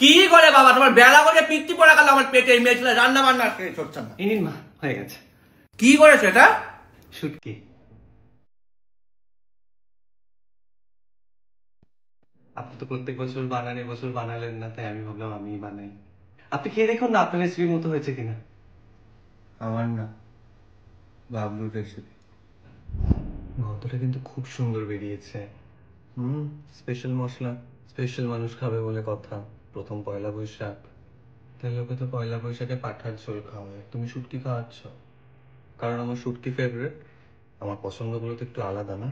কি করে বাবা, তোমার বেলা করে পিত্তি পড়া গেল আমার পেটে। মেয়ে ছেলে রান্না বান্না করছে না। ইনিন মা, হয়ে গেছে। কি করেছো এটা? শুটকি। আপনি তো প্রত্যেক বছর বানান, এবছর বানালেন না, তাই আমি ভাবলাম আমিই বানাই। আপনি খেয়ে দেখুন না আপনার রেসিপির মতো হয়েছে কিনা। আমার না, বাবলুর রেসিপি। গন্ধটা কিন্তু খুব সুন্দর বেরিয়েছে। স্পেশাল মশলা, স্পেশাল মানুষ খাবে বলে কথা। প্রথম পয়লা বৈশাখ, তাই লোকে তো পয়লা বৈশাখে পাঠার ঝোল খাওয়ায়, তুমি শুটকি খাওয়াচ্ছ। কারণ আমার শুটকি ফেভারিট। আমার পছন্দগুলো তো একটু আলাদা না।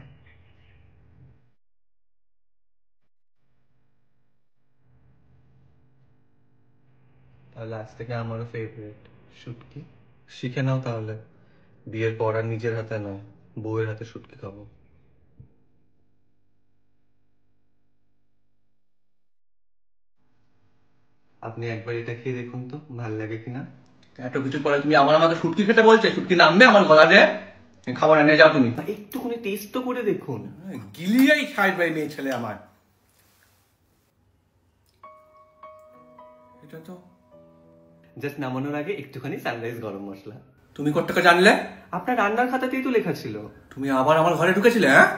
তাহলে আজ থেকে আমারও ফেভারিট শুটকি। শিখে নাও তাহলে। বিয়ের পর আর নিজের হাতে নয়, বউয়ের হাতে শুটকি খাবো। আপনি একবার এটা খেয়ে দেখুন তো ভাল লাগে কিনা। এত কিছু পরে তুমি আমার আমাকে শুটকি খেতে বলছে? শুটকি নামবে আমার গলা দিয়ে? খাবার নিয়ে যাও তুমি। একটুখানি টেস্ট তো করে দেখুন। গিলিয়েই ছাড়বে মেয়ে ছেলে আমার। এটা তো জাস্ট নামানোর আগে একটুখানি সানরাইজ গরম মশলা। তুমি কোত্থেকে জানলে? আপনার রান্নার খাতাতেই তো লেখা ছিল। তুমি আবার আমার ঘরে ঢুকেছিলে? হ্যাঁ,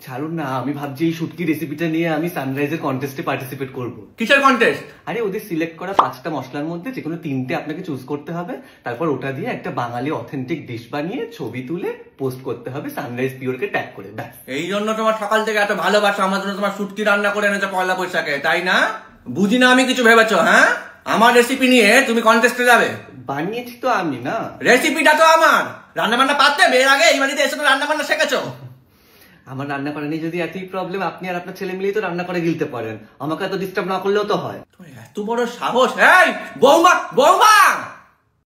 ছাড়ুন না, আমি ভাবছি এই শুটকি রেসিপিটা নিয়ে আমি সানরাইজের কন্টেস্টে পার্টিসিপেট করব। কিসের কন্টেস্ট? আরে ওদের সিলেক্ট করা 5টা মশলার মধ্যে যে কোনো 3টে আপনাকে চুজ করতে হবে, তারপর ওটা দিয়ে একটা বাঙালি অথেন্টিক ডিশ বানিয়ে ছবি তুলে পোস্ট করতে হবে সানরাইজ পিওরকে ট্যাগ করে, ব্যাস। এই জন্য তোমার সকাল থেকে এত ভালোবাসা আমার জন্য, তোমার শুটকি রান্না করে এনেছো পয়লা বৈশাখে, তাই না? বুঝি না আমি কিছু ভেবেছো? হ্যাঁ, আমার রেসিপি নিয়ে তুমি কন্টেস্টে যাবে? বানিয়েছি তো আমি না। রেসিপিটা তো আমার। রান্না বান্না পারতে? বিয়ের আগে এই বাড়িতে এসে তো রান্না বান্না শিখেছো। আমার রান্না করা নিয়ে যদি এতই প্রবলেম, আপনি আর আপনার ছেলে মিলেই তো রান্না করে গিলতে পারেন, আমাকে এত ডিস্টার্ব না করলেও তো হয়। এত বড় সাহস! এই বৌমা, বৌমা!